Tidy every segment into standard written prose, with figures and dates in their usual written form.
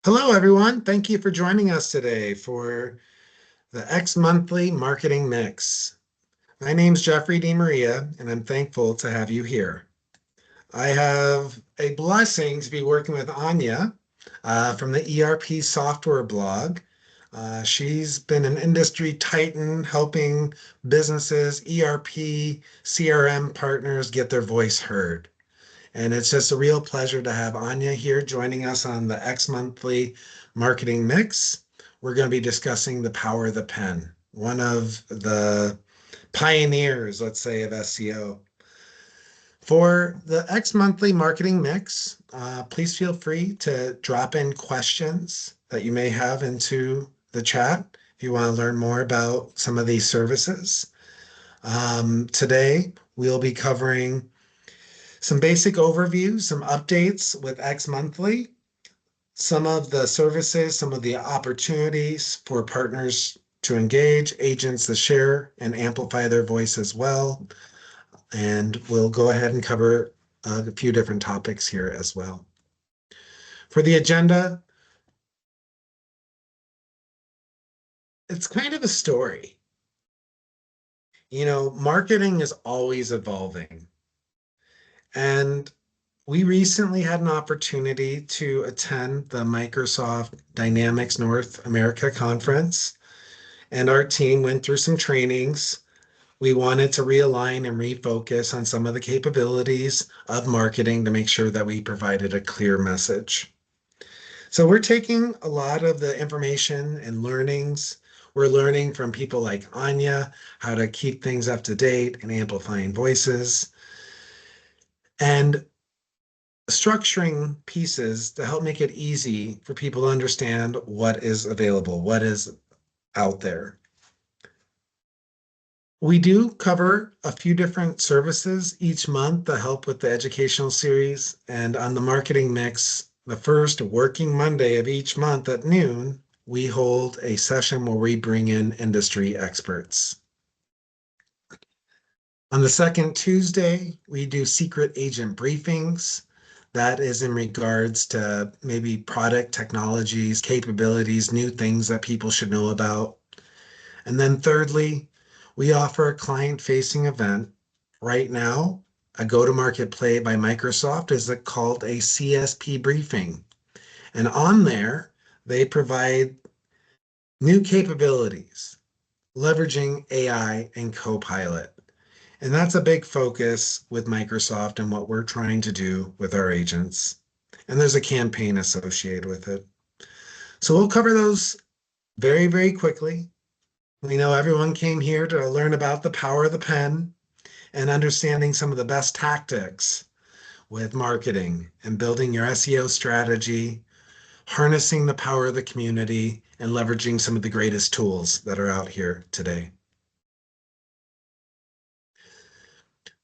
Hello, everyone. Thank you for joining us today for the xMonthly Marketing Mix. My name's Jeffrey DeMaria, and I'm thankful to have you here. I have a blessing to be working with Anya from the ERP software blog. She's been an industry titan helping businesses, ERP, CRM partners get their voice heard. And it's just a real pleasure to have Anya here joining us on the xMonthly Marketing Mix. We're going to be discussing the power of the pen, one of the pioneers, let's say, of SEO. For the xMonthly Marketing Mix, please feel free to drop in questions that you may have into the chat if you want to learn more about some of these services. Today, we'll be covering some basic overviews, some updates with xMonthly, some of the services, some of the opportunities for partners to engage, agents to share and amplify their voice as well. And we'll go ahead and cover a few different topics here as well. For the agenda, it's kind of a story. Marketing is always evolving. And we recently had an opportunity to attend the Microsoft Dynamics North America conference, and our team went through some trainings. We wanted to realign and refocus on some of the capabilities of marketing to make sure that we provided a clear message. So we're taking a lot of the information and learnings. We're learning from people like Anya how to keep things up to date and amplifying voices, and structuring pieces to help make it easy for people to understand what is available, what is out there. We do cover a few different services each month to help with the educational series. And on the marketing mix, the first working Monday of each month at noon, we hold a session where we bring in industry experts. On the second Tuesday, we do secret agent briefings. That is in regards to maybe product technologies, capabilities, new things that people should know about. And then thirdly, we offer a client-facing event. Right now, a go-to-market play by Microsoft is called a CSP briefing. And on there, they provide new capabilities, leveraging AI and Copilot. And that's a big focus with Microsoft and what we're trying to do with our agents. And there's a campaign associated with it. So we'll cover those very, very quickly. We know everyone came here to learn about the power of the pen and understanding some of the best tactics with marketing and building your SEO strategy, harnessing the power of the community, and leveraging some of the greatest tools that are out here today.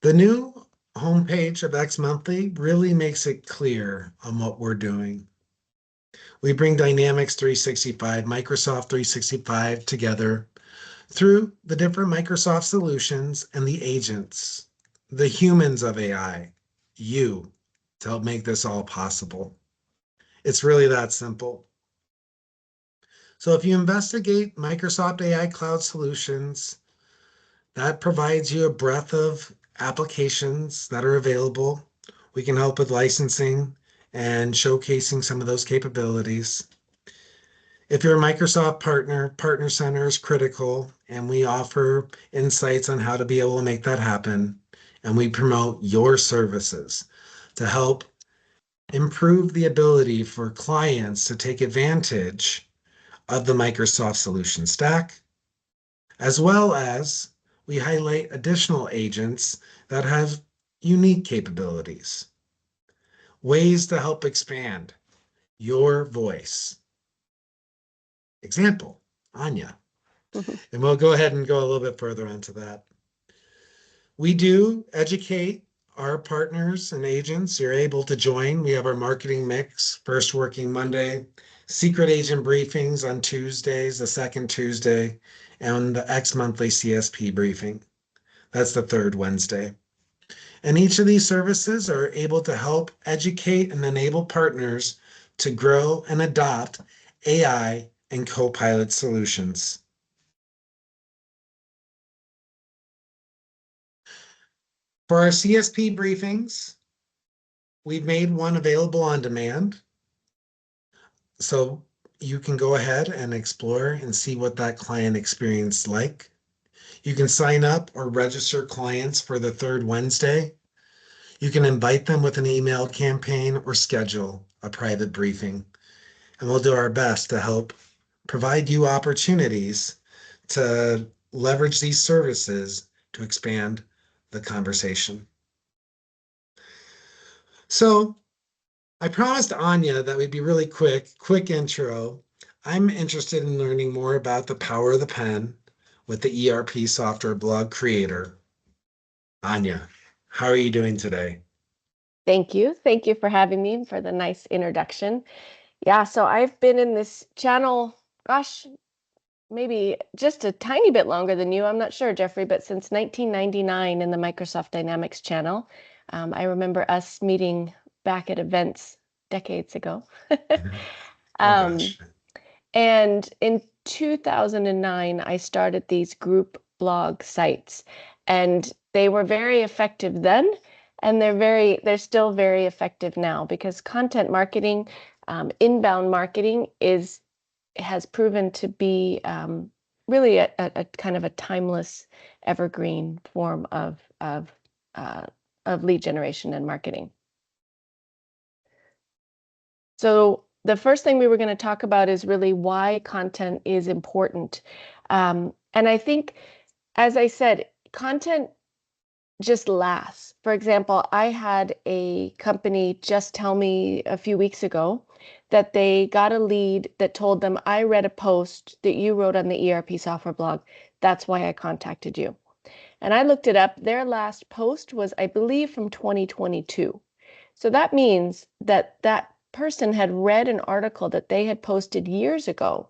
The new homepage of xMonthly really makes it clear on what we're doing. We bring Dynamics 365, Microsoft 365 together through the different Microsoft solutions and the agents, the humans of AI, you, to help make this all possible. It's really that simple. So if you investigate Microsoft AI Cloud Solutions, that provides you a breadth of applications that are available. We can help with licensing and showcasing some of those capabilities. If you're a Microsoft partner, Partner Center is critical, and we offer insights on how to be able to make that happen. And we promote your services to help improve the ability for clients to take advantage of the Microsoft solution stack, as well as we highlight additional agents that have unique capabilities, ways to help expand your voice. Example, Anya. And we'll go ahead and go a little bit further onto that. We do educate our partners and agents. You're able to join. We have our marketing mix, first working Monday, secret agent briefings on Tuesdays, the second Tuesday, and the xMonthly CSP briefing. That's the third Wednesday. And each of these services are able to help educate and enable partners to grow and adopt AI and Copilot solutions. For our CSP briefings, we've made one available on demand. So you can go ahead and explore and see what that client experience like. You can sign up or register clients for the third Wednesday. You can invite them with an email campaign or schedule a private briefing. And we'll do our best to help provide you opportunities to leverage these services to expand the conversation. So I promised Anya that we'd be really quick intro. I'm interested in learning more about the power of the pen with the ERP software blog creator. Anya, how are you doing today? Thank you. Thank you for having me, for the nice introduction. Yeah, so I've been in this channel, gosh, maybe just a tiny bit longer than you. I'm not sure, Jeffrey, but since 1999 in the Microsoft Dynamics channel. I remember us meeting back at events decades ago. Oh Um, gosh. and in 2009, I started these group blog sites, and they were very effective then, and they're still very effective now because content marketing, inbound marketing has proven to be really a kind of a timeless, evergreen form uh, of lead generation and marketing. So the first thing we were going to talk about is really why content is important. And I think, as I said, content just lasts. For example, I had a company just tell me a few weeks ago that they got a lead that told them, I read a post that you wrote on the ERP software blog. That's why I contacted you. And I looked it up. Their last post was, I believe, from 2022. So that means that that person had read an article that they had posted years ago,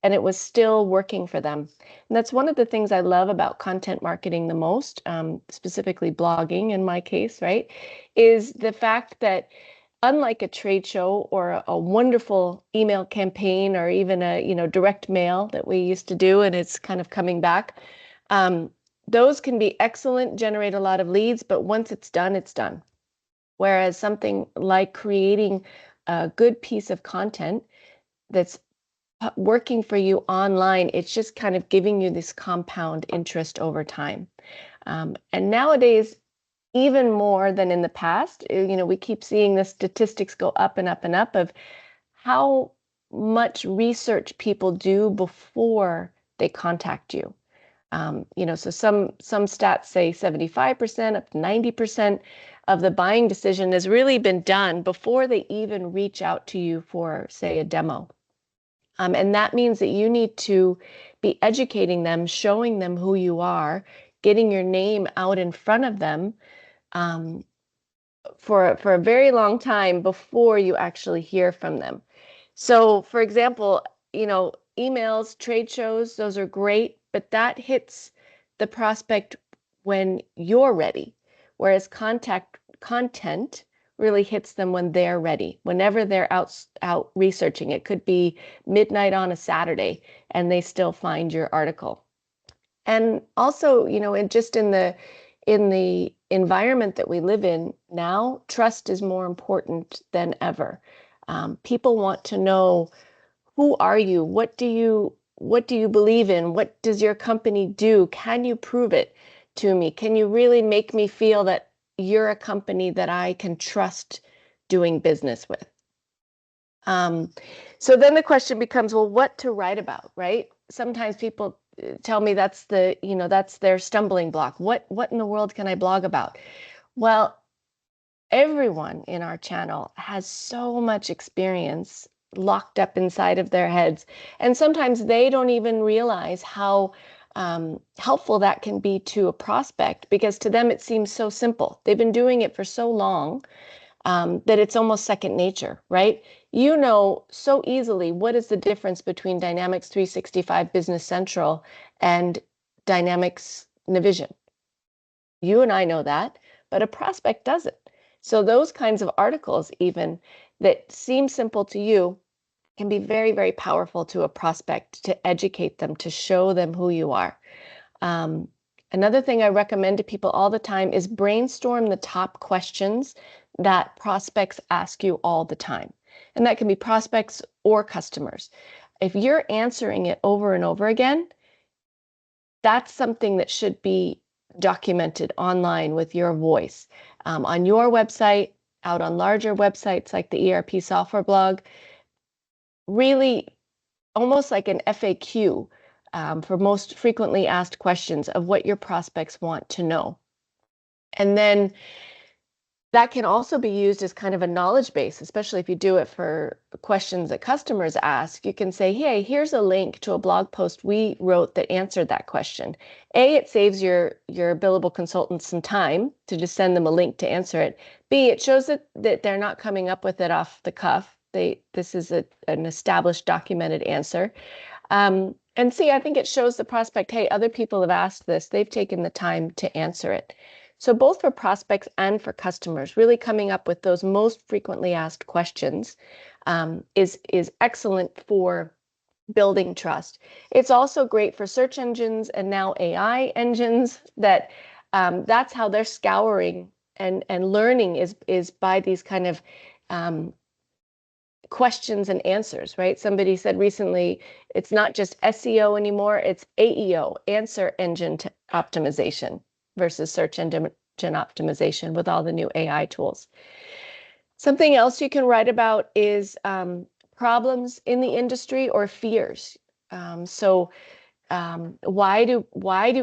and it was still working for them. And that's one of the things I love about content marketing the most, specifically blogging in my case, right? Is the fact that unlike a trade show or a wonderful email campaign or even a direct mail that we used to do and it's kind of coming back, those can be excellent, generate a lot of leads, but once it's done, it's done. Whereas something like creating a good piece of content that's working for you online, it's just kind of giving you this compound interest over time. And nowadays, even more than in the past, we keep seeing the statistics go up and up and up of how much research people do before they contact you. So some stats say 75% up to 90% of the buying decision has really been done before they even reach out to you for, say, a demo. And that means that you need to be educating them, showing them who you are, getting your name out in front of them for a very long time before you actually hear from them. So, for example, emails, trade shows, those are great, but that hits the prospect when you're ready. Whereas content really hits them when they're ready, whenever they're out researching. It could be midnight on a Saturday and they still find your article. And also, just in the environment that we live in now, trust is more important than ever. People want to know, who are you? What do you believe in? What does your company do? Can you prove it to me? Can you really make me feel that you're a company that I can trust doing business with? So then the question becomes, well, what to write about, right? Sometimes people tell me that's their stumbling block. What in the world can I blog about? Well, everyone in our channel has so much experience locked up inside of their heads. And sometimes they don't even realize how helpful that can be to a prospect, because to them it seems so simple. They've been doing it for so long that it's almost second nature, right? You know so easily what is the difference between Dynamics 365 Business Central and Dynamics Navision. You and I know that, but a prospect doesn't. So those kinds of articles, even that seem simple to you, can be very, very powerful to a prospect to educate them, to show them who you are. Um, Another thing I recommend to people all the time is brainstorm the top questions that prospects ask you all the time. And that can be prospects or customers. If you're answering it over and over again, that's something that should be documented online with your voice, on your website, out on larger websites like the ERP software blog, really almost like an FAQ, for most frequently asked questions of what your prospects want to know. And then that can also be used as kind of a knowledge base, especially if you do it for questions that customers ask. You can say, hey, here's a link to a blog post we wrote that answered that question. A, it saves your billable consultants some time to just send them a link to answer it. B, it shows that they're not coming up with it off the cuff. This is an established, documented answer. And C, I think it shows the prospect, hey, other people have asked this. They've taken the time to answer it. So both for prospects and for customers, really coming up with those most frequently asked questions is excellent for building trust. It's also great for search engines and now AI engines that that's how they're scouring and learning is by these kind of questions and answers, right? Somebody said recently, it's not just SEO anymore, it's AEO, answer engine optimization versus search engine optimization with all the new AI tools. Something else you can write about is problems in the industry or fears. Why do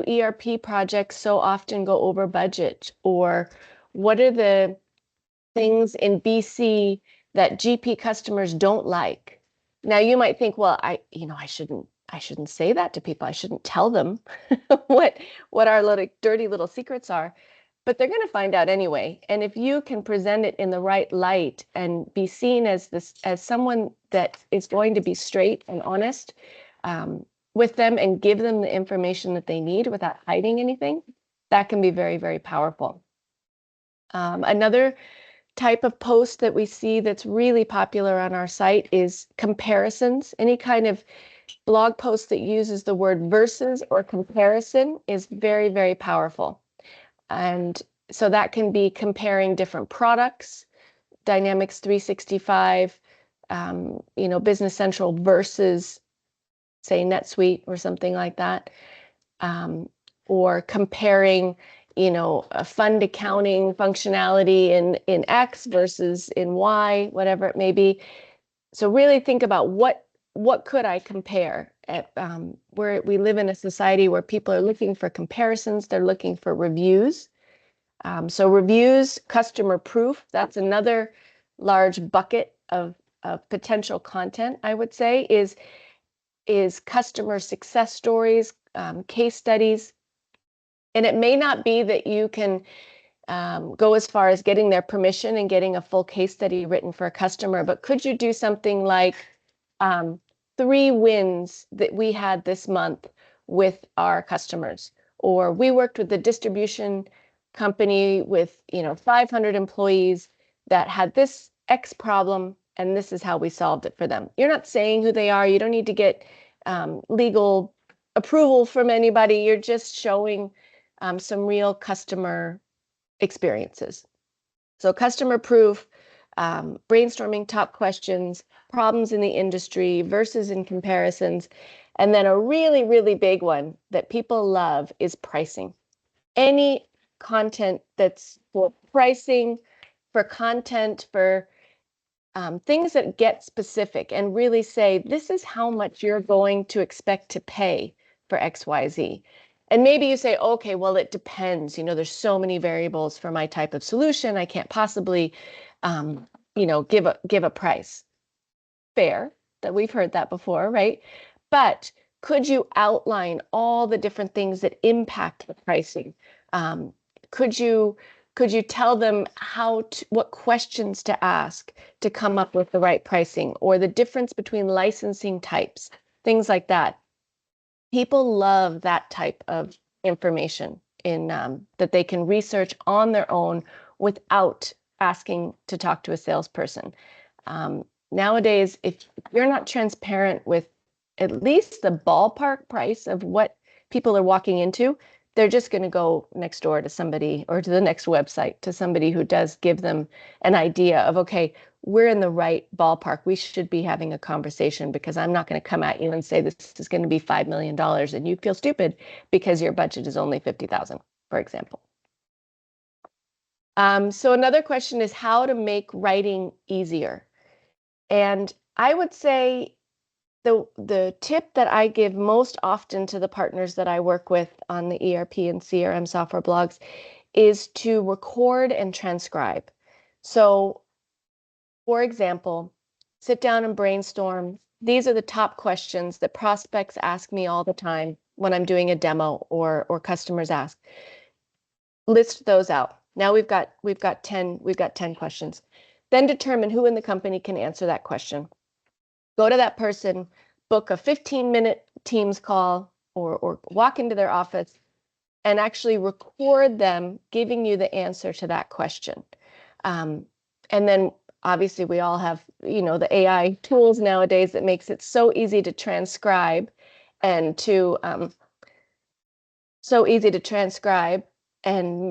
ERP projects so often go over budget? Or what are the things in BC that GP customers don't like? Now you might think, well, I shouldn't say that to people. I shouldn't tell them what our little dirty little secrets are, but they're going to find out anyway. And if you can present it in the right light and be seen as someone that is going to be straight and honest with them and give them the information that they need without hiding anything, that can be very, very powerful. Another type of post that we see that's really popular on our site is comparisons. Any kind of blog post that uses the word versus or comparison is very, very powerful. And so that can be comparing different products, Dynamics 365, Business Central versus, say, NetSuite or something like that, or comparing a fund accounting functionality in X versus in Y, whatever it may be. So really think about what could I compare? Where we live in a society where people are looking for comparisons, they're looking for reviews. So reviews, customer proof, that's another large bucket of potential content, I would say, is customer success stories, case studies. And it may not be that you can go as far as getting their permission and getting a full case study written for a customer, but could you do something like 3 wins that we had this month with our customers? Or we worked with a distribution company with 500 employees that had this X problem, and this is how we solved it for them. You're not saying who they are. You don't need to get legal approval from anybody. You're just showing some real customer experiences. So customer proof, brainstorming top questions, problems in the industry versus in comparisons. And then a really, really big one that people love is pricing. Any content that's for pricing, for content, for things that get specific and really say, this is how much you're going to expect to pay for XYZ. And maybe you say, okay, well, it depends. There's so many variables for my type of solution. I can't possibly, give a price. Fair, that we've heard that before, right? But could you outline all the different things that impact the pricing? Could you tell them what questions to ask to come up with the right pricing, or the difference between licensing types, things like that? People love that type of information in that they can research on their own without asking to talk to a salesperson. Nowadays, if you're not transparent with at least the ballpark price of what people are walking into, they're just going to go next door to somebody or to the next website to somebody who does give them an idea of, okay, we're in the right ballpark. We should be having a conversation because I'm not going to come at you and say this is going to be $5 million and you feel stupid because your budget is only 50,000, for example. So another question is how to make writing easier. And I would say the tip that I give most often to the partners that I work with on the ERP and CRM software blogs is to record and transcribe. So, for example, sit down and brainstorm. These are the top questions that prospects ask me all the time when I'm doing a demo or customers ask. List those out. Now we've got 10 questions. Then determine who in the company can answer that question. Go to that person, book a 15-minute Teams call or walk into their office and actually record them giving you the answer to that question. And then obviously we all have, the AI tools nowadays that makes it so easy to transcribe and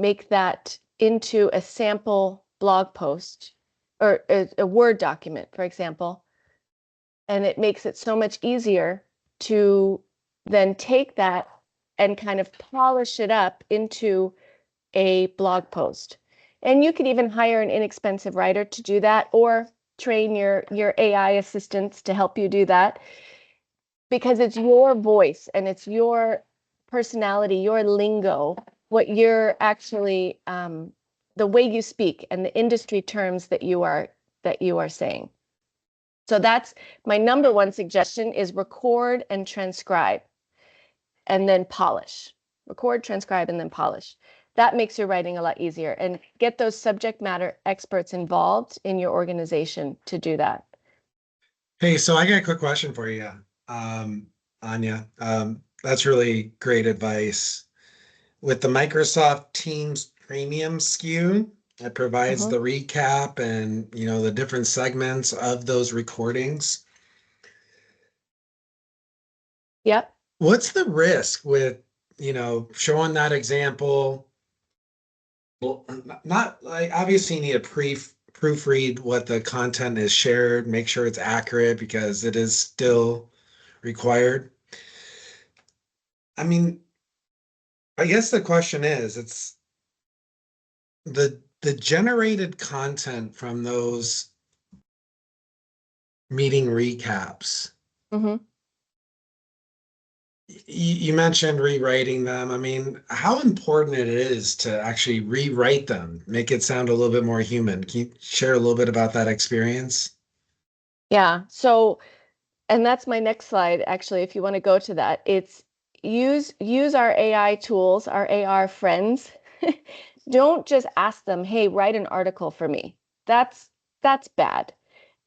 make that into a sample blog post or a Word document, for example. And it makes it so much easier to then take that and kind of polish it up into a blog post. And you could even hire an inexpensive writer to do that or train your AI assistants to help you do that because it's your voice and it's your personality, your lingo, what you're actually, the way you speak and the industry terms that you are saying. So that's my number one suggestion is record and transcribe and then polish. Record, transcribe, and then polish. That makes your writing a lot easier and get those subject matter experts involved in your organization to do that. Hey, so I got a quick question for you, Anya. That's really great advice. With the Microsoft Teams Premium SKU, it provides the recap and the different segments of those recordings. Yep. What's the risk with, showing that example? Well, not like obviously you need to proofread what the content is shared, make sure it's accurate because it is still required. I mean, I guess the question is, it's the generated content from those meeting recaps. Mm-hmm. You mentioned rewriting them. I mean, how important it is to actually rewrite them, make it sound a little bit more human. Can you share a little bit about that experience? Yeah. So, and that's my next slide, actually, if you want to go to that. It's use our AI tools, our AR friends. Don't just ask them, hey, write an article for me. That's bad.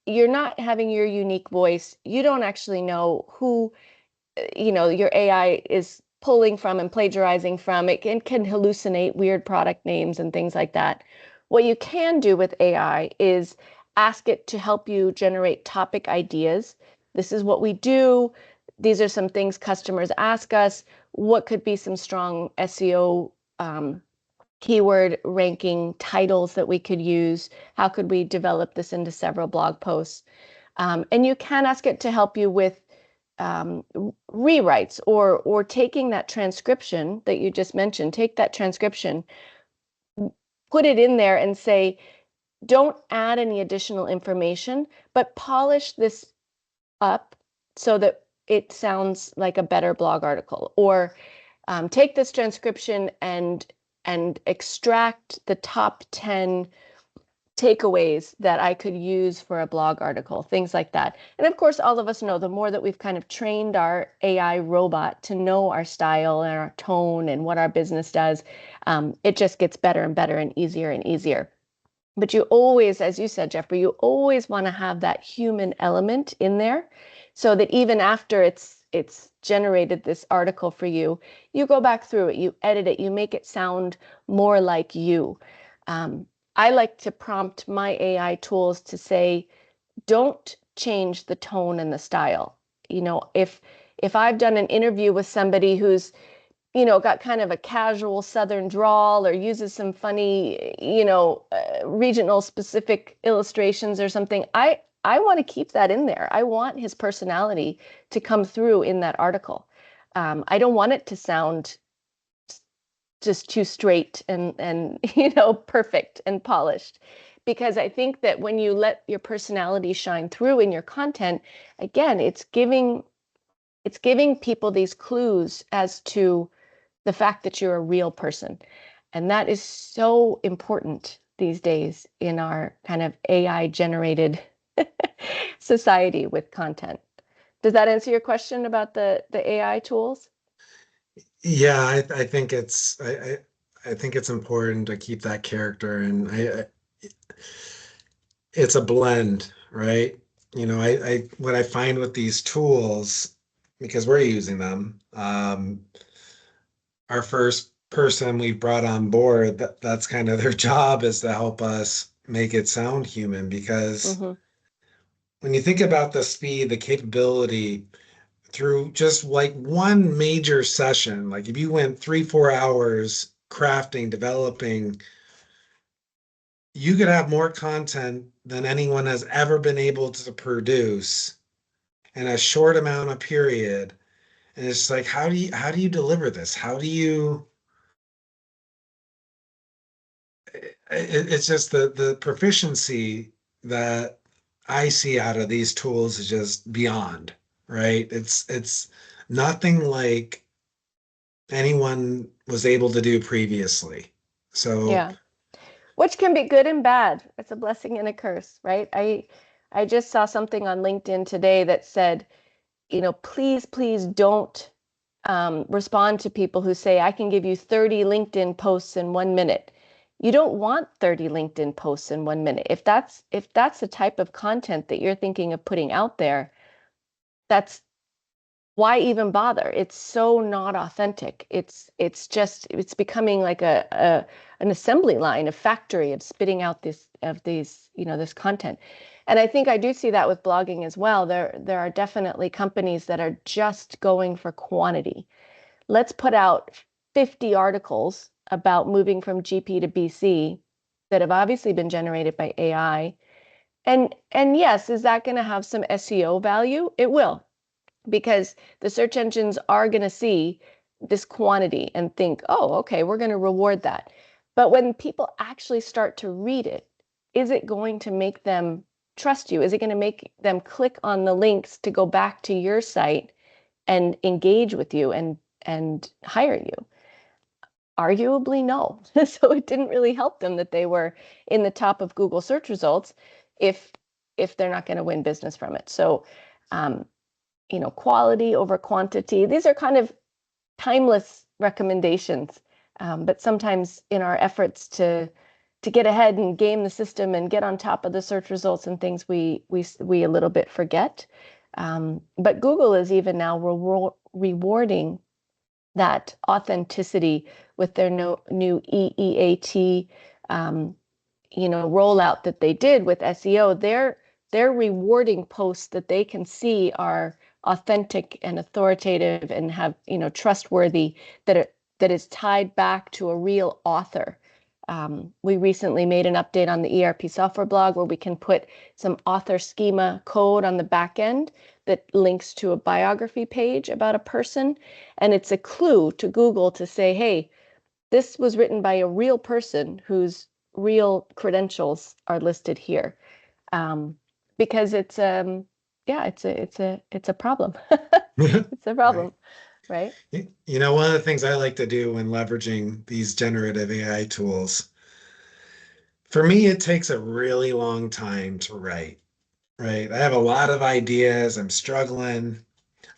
You're not having your unique voice. You don't actually know who your AI is pulling from and plagiarizing from. It can hallucinate weird product names and things like that. What you can do with AI is ask it to help you generate topic ideas. This is what we do. These are some things customers ask us. What could be some strong SEO keyword ranking titles that we could use? How could we develop this into several blog posts? And you can ask it to help you with rewrites or taking that transcription that you just mentioned, take that transcription, put it in there and say, don't add any additional information, but polish this up so that it sounds like a better blog article. Or take this transcription and extract the top 10 takeaways that I could use for a blog article, things like that. And of course, all of us know the more that we've kind of trained our AI robot to know our style and our tone and what our business does, it just gets better and better and easier and easier. But you always, as you said, Jeffrey, you always want to have that human element in there so that even after it's generated this article for you, you go back through it, you edit it, you make it sound more like you. I like to prompt my AI tools to say, don't change the tone and the style. If I've done an interview with somebody who's, got kind of a casual Southern drawl or uses some funny, regional specific illustrations or something, I want to keep that in there. I want his personality to come through in that article. I don't want it to sound just too straight and perfect and polished, because I think that when you let your personality shine through in your content, again, it's giving people these clues as to the fact that you're a real person. And that is so important these days in our kind of AI generated society with content. Does that answer your question about the AI tools? Yeah, I think I think it's important to keep that character, and it's a blend, right? I what I find with these tools, because we're using them, our first person we brought on board, that's kind of their job, is to help us make it sound human. Because Mm-hmm. when you think about the speed, the capability through just like one major session, like if you went 3, 4 hours crafting, developing, you could have more content than anyone has ever been able to produce in a short amount of period. And it's like, how do you deliver this? How do you it's just the proficiency that I see out of these tools is just beyond, right? It's nothing like anyone was able to do previously. So Yeah. Which can be good and bad. It's a blessing and a curse, right? I just saw something on LinkedIn today that said, please, please don't respond to people who say, I can give you 30 LinkedIn posts in 1 minute. You don't want 30 LinkedIn posts in 1 minute. If that's the type of content that you're thinking of putting out there, that's why even bother? It's so not authentic. It's becoming like a an assembly line, a factory of spitting out this content. And I think I do see that with blogging as well. There are definitely companies that are just going for quantity. Let's put out 50 articles about moving from GP to BC that have obviously been generated by AI. And yes, is that going to have some SEO value? It will, because the search engines are going to see this quantity and think, oh, okay, we're going to reward that. But when people actually start to read it, is it going to make them trust you? Is it going to make them click on the links to go back to your site and engage with you and hire you? Arguably, no. So it didn't really help them that they were in the top of Google search results if if they're not going to win business from it. So um, quality over quantity. These are kind of timeless recommendations, but sometimes in our efforts to get ahead and game the system and get on top of the search results and things, we a little bit forget. But Google is even now rewarding that authenticity with their new EEAT rollout that they did with SEO. They're rewarding posts that they can see are authentic and authoritative and have trustworthy, that is tied back to a real author. We recently made an update on the ERP software blog where we can put some author schema code on the back end that links to a biography page about a person, and it's a clue to Google to say, hey, this was written by a real person whose real credentials are listed here. Um, because yeah, it's a problem. It's a right. problem, right? One of the things I like to do when leveraging these generative AI tools, for me, it takes a really long time to write, right? I have a lot of ideas. I'm struggling.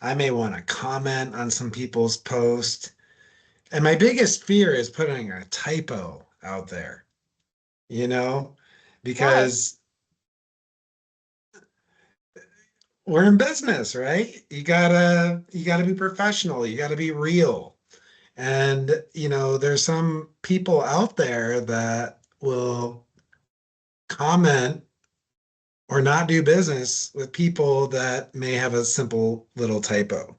I may want to comment on some people's posts. And my biggest fear is putting a typo out there, you know, Why? because we're in business, right? You gotta be professional. You gotta be real. And, there's some people out there that will comment or not do business with people that may have a simple little typo.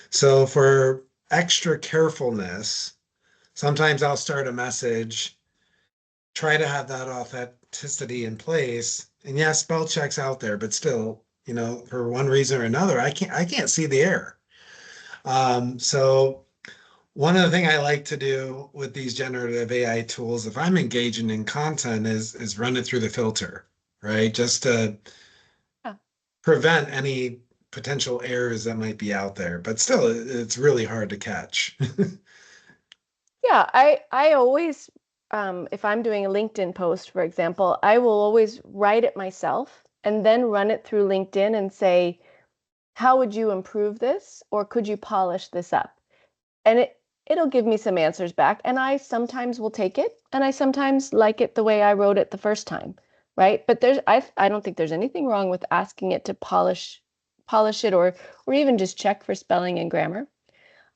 So for extra carefulness, sometimes I'll start a message, try to have that authenticity in place. And yeah, spell checks out there, but still, for one reason or another, I can't see the error. So one of the things I like to do with these generative AI tools, if I'm engaging in content, is run it through the filter, right? Just to Yeah. prevent any potential errors that might be out there. But still, it's really hard to catch. Yeah, I always, if I'm doing a LinkedIn post, for example, I will always write it myself and then run it through LinkedIn and say, how would you improve this? Or could you polish this up? And it'll give me some answers back. And I sometimes will take it, and I sometimes like it the way I wrote it the first time, right? But I don't think there's anything wrong with asking it to polish it, or even just check for spelling and grammar.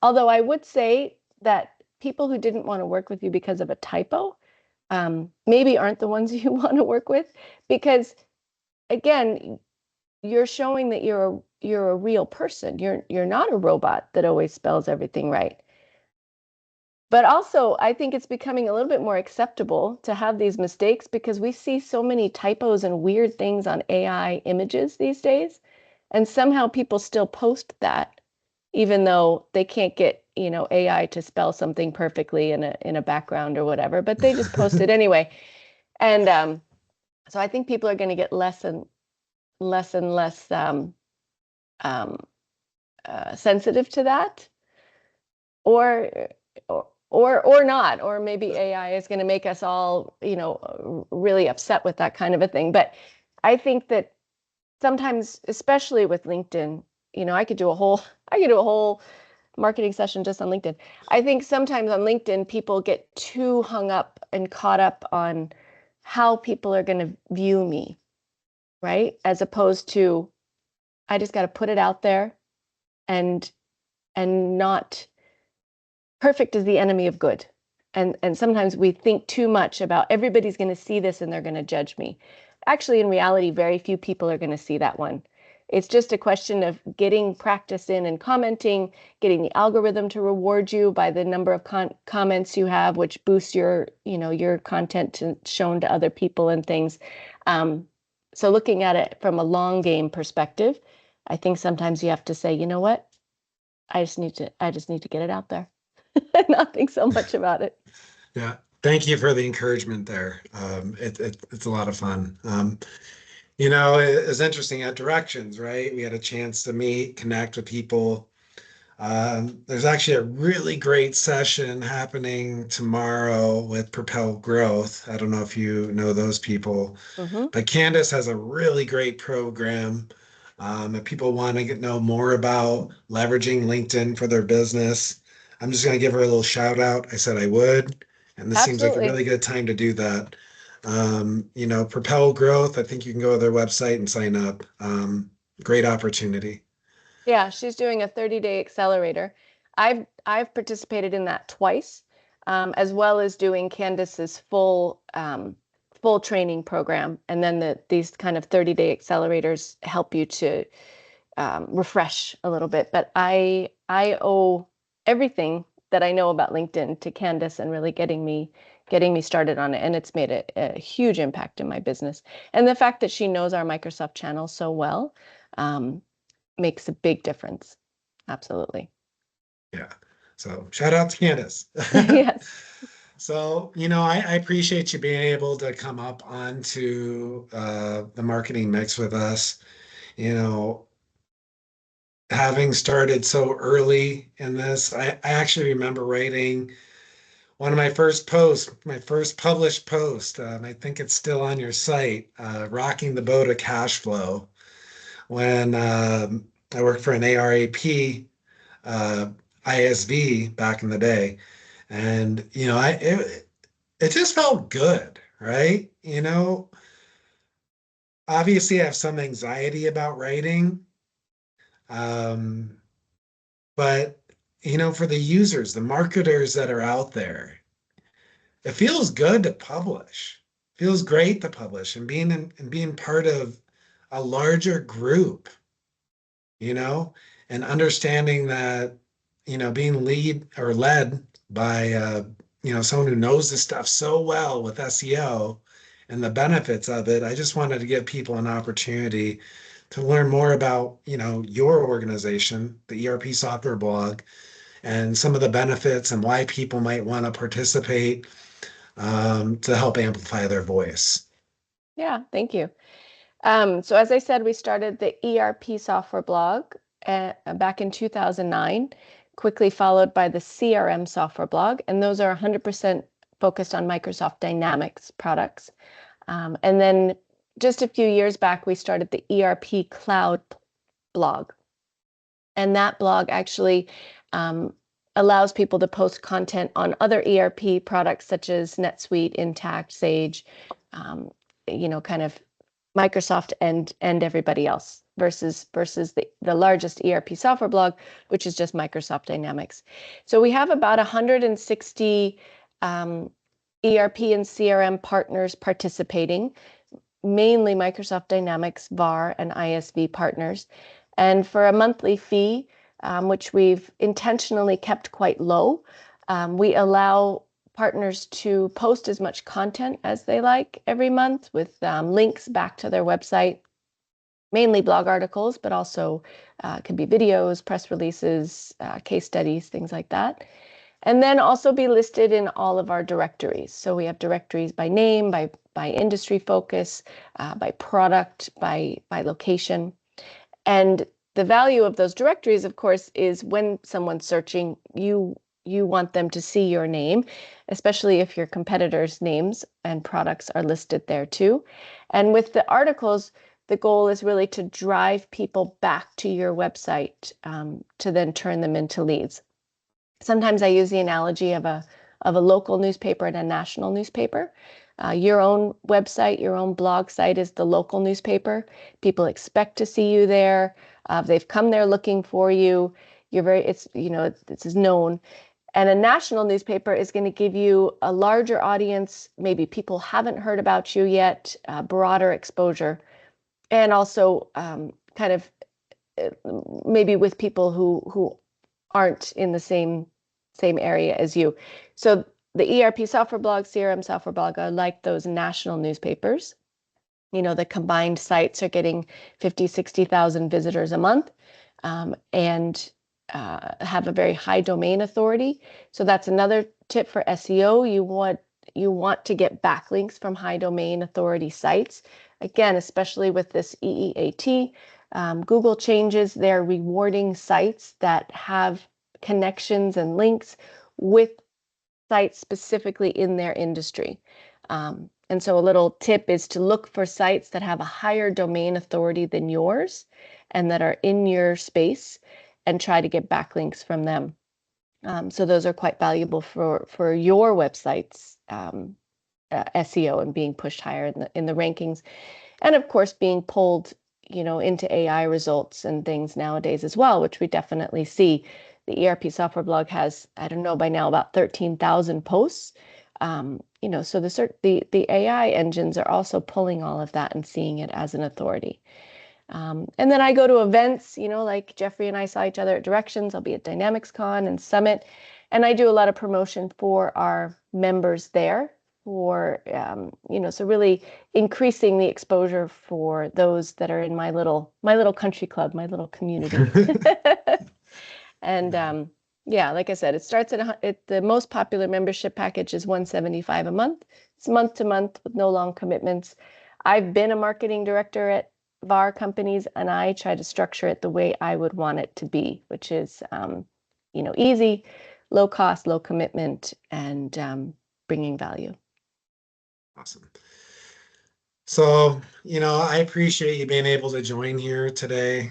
Although I would say that people who didn't want to work with you because of a typo, maybe aren't the ones you want to work with, because again, you're showing that you're a real person. You're not a robot that always spells everything right. But also, I think it's becoming a little bit more acceptable to have these mistakes because we see so many typos and weird things on AI images these days. And somehow people still post that, even though they can't get, AI to spell something perfectly in a background or whatever, but they just post it anyway. And so I think people are going to get less um, sensitive to that, or or not, or maybe AI is going to make us all, really upset with that kind of a thing. But I think that sometimes, especially with LinkedIn, I could do a whole marketing session just on LinkedIn. I think sometimes on LinkedIn, people get too hung up and caught up on how people are going to view me, right? As opposed to, I just got to put it out there, and not perfect is the enemy of good. And sometimes we think too much about everybody's going to see this and they're going to judge me. Actually, in reality, very few people are going to see that one. It's just a question of getting practice in and commenting, getting the algorithm to reward you by the number of comments you have, which boosts your content shown to other people and things. So looking at it from a long game perspective, I think sometimes you have to say, you know what? I just need to get it out there. Not think so much about it. Yeah. Thank you for the encouragement there. It's a lot of fun. It's interesting at Directions, right? We had a chance to meet, connect with people. There's actually a really great session happening tomorrow with Propel Growth. I don't know if you know those people, Hmm. but Candace has a really great program. If people want to know more about leveraging LinkedIn for their business, I'm just going to give her a little shout out. I said I would, and this seems like a Absolutely. really good time to do that. Propel Growth, I think you can go to their website and sign up. Great opportunity. Yeah, she's doing a 30-day accelerator. I've participated in that twice, as well as doing Candace's full training program. And then these kind of 30-day accelerators help you to refresh a little bit. But I owe everything that I know about LinkedIn to Candace and really getting me started on it. And it's made a huge impact in my business. And the fact that she knows our Microsoft channel so well, um, makes a big difference. Absolutely. Yeah. So shout out to Candace. Yes. So, I appreciate you being able to come up onto the marketing mix with us. You know, Having started so early in this, I actually remember writing one of my first posts, my first published post. I think it's still on your site, Rocking the Boat of Cash Flow, when I worked for an ARAP uh, ISV back in the day. And, it just felt good, right? Obviously I have some anxiety about writing. Um, but for the users, the marketers that are out there, it feels good to publish. feels great to publish and being part of a larger group, you know, and understanding that, being lead or led by, someone who knows this stuff so well with SEO and the benefits of it. I just wanted to give people an opportunity to learn more about, your organization, the ERP software blog, and some of the benefits and why people might want to participate, to help amplify their voice. Yeah, thank you. So as I said, we started the ERP software blog back in 2009, quickly followed by the CRM software blog, and those are 100% focused on Microsoft Dynamics products. And then just a few years back, we started the ERP cloud blog. And that blog actually allows people to post content on other ERP products such as NetSuite, Intact, Sage, kind of Microsoft and everybody else versus the largest ERP software blog, which is just Microsoft Dynamics. So we have about 160 ERP and CRM partners participating, mainly Microsoft Dynamics, VAR, and ISV partners. And for a monthly fee, which we've intentionally kept quite low, we allow partners to post as much content as they like every month with links back to their website, mainly blog articles, but also could be videos, press releases, case studies, things like that. And then also be listed in all of our directories. So we have directories by name, by industry focus, by product, by location. And the value of those directories, of course, is when someone's searching, you want them to see your name, especially if your competitors' names and products are listed there too. And with the articles, the goal is really to drive people back to your website, to then turn them into leads. Sometimes I use the analogy of a local newspaper and a national newspaper. Your own website, your own blog site is the local newspaper. People expect to see you there. They've come there looking for you. This is known. And a national newspaper is going to give you a larger audience. Maybe people haven't heard about you yet, broader exposure, and also kind of maybe with people who aren't in the same area as you. So the ERP software blog, CRM software blog are like those national newspapers. The combined sites are getting 50, 60,000 visitors a month, and have a very high domain authority. So that's another tip for SEO. You want to get backlinks from high domain authority sites. Again, especially with this EEAT, Google changes their rewarding sites that have connections and links with sites specifically in their industry. And so a little tip is to look for sites that have a higher domain authority than yours and that are in your space and try to get backlinks from them. So those are quite valuable for your website's SEO and being pushed higher in the rankings. And of course, being pulled, into AI results and things nowadays as well, which we definitely see. The ERP software blog has, I don't know, by now about 13,000 posts. So the AI engines are also pulling all of that and seeing it as an authority. And then I go to events, like Jeffrey and I saw each other at Directions. I'll be at DynamicsCon and Summit, and I do a lot of promotion for our members there. So really increasing the exposure for those that are in my little country club, my little community. And like I said, it starts at the most popular membership package is $175 a month. It's month to month with no long commitments. I've been a marketing director at VAR companies, and I try to structure it the way I would want it to be, which is, easy, low cost, low commitment, and bringing value. Awesome. So, I appreciate you being able to join here today.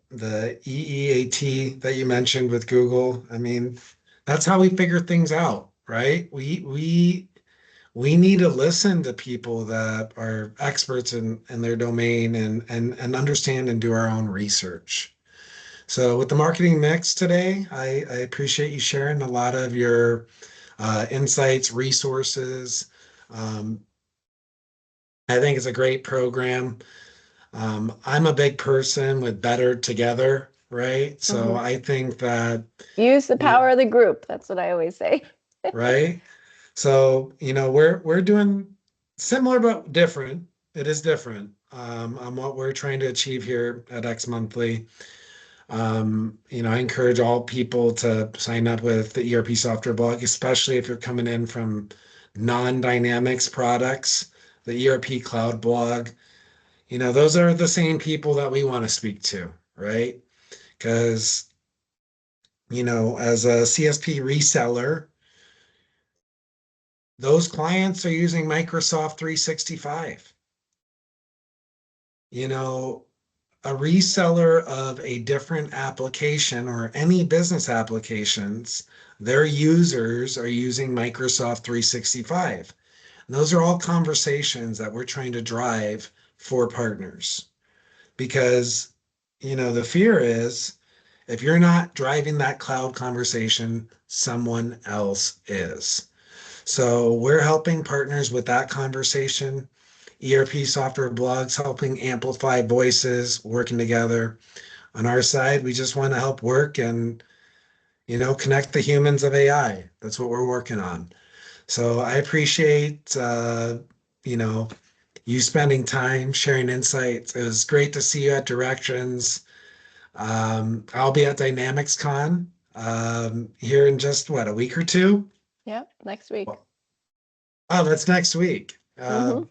The EEAT that you mentioned with Google, I mean, that's how we figure things out, right? We need to listen to people that are experts in their domain and understand and do our own research. So with the marketing mix today, I appreciate you sharing a lot of your insights, resources. Um, I think it's a great program. I'm a big person with better together, right? So Mhm. I think that, Use the you, power of the group. That's what I always say. right? So, we're doing similar but different. It is different on what we're trying to achieve here at xMonthly. I encourage all people to sign up with the ERP software blog, especially if you're coming in from non-Dynamics products, the ERP cloud blog. Those are the same people that we want to speak to, right? Because, as a CSP reseller, those clients are using Microsoft 365. You know, a reseller of a different application or any business applications, their users are using Microsoft 365. And those are all conversations that we're trying to drive for partners because, the fear is if you're not driving that cloud conversation, someone else is. So we're helping partners with that conversation. ERP software blogs helping amplify voices, working together. On our side, we just want to help work and, connect the humans of AI. That's what we're working on. So I appreciate, you know, you spending time sharing insights. It was great to see you at Directions. I'll be at Dynamics Con here in just what, a week or two? Yeah, next week. Oh, that's next week. Hmm.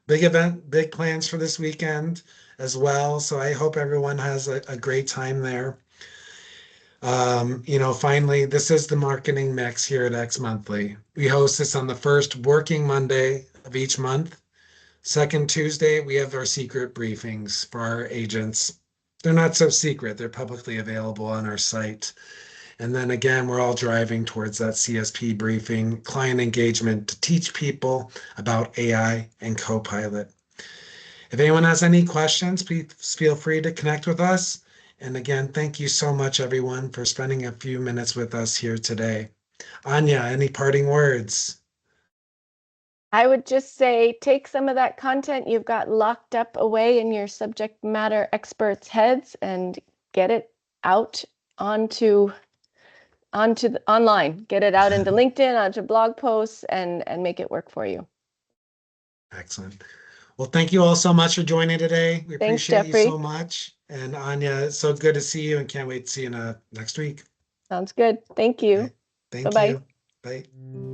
Big event, big plans for this weekend as well. So I hope everyone has a great time there. Finally, this is the marketing mix here at xMonthly. We host this on the first working Monday of each month. Second Tuesday, we have our secret briefings for our agents. They're not so secret, they're publicly available on our site. And then again, we're all driving towards that CSP briefing, client engagement to teach people about AI and Copilot. If anyone has any questions, please feel free to connect with us. And again, thank you so much, everyone, for spending a few minutes with us here today. Anya, any parting words? I would just say take some of that content you've got locked up away in your subject matter experts' heads and get it out onto the online. Get it out into LinkedIn, onto blog posts, and make it work for you. Excellent. Well, thank you all so much for joining today. We Thanks, appreciate you so Jeffrey. much. And Anya, it's so good to see you and can't wait to see you next week. Sounds good. Thank All you. right. Thank Bye-bye. you. Bye.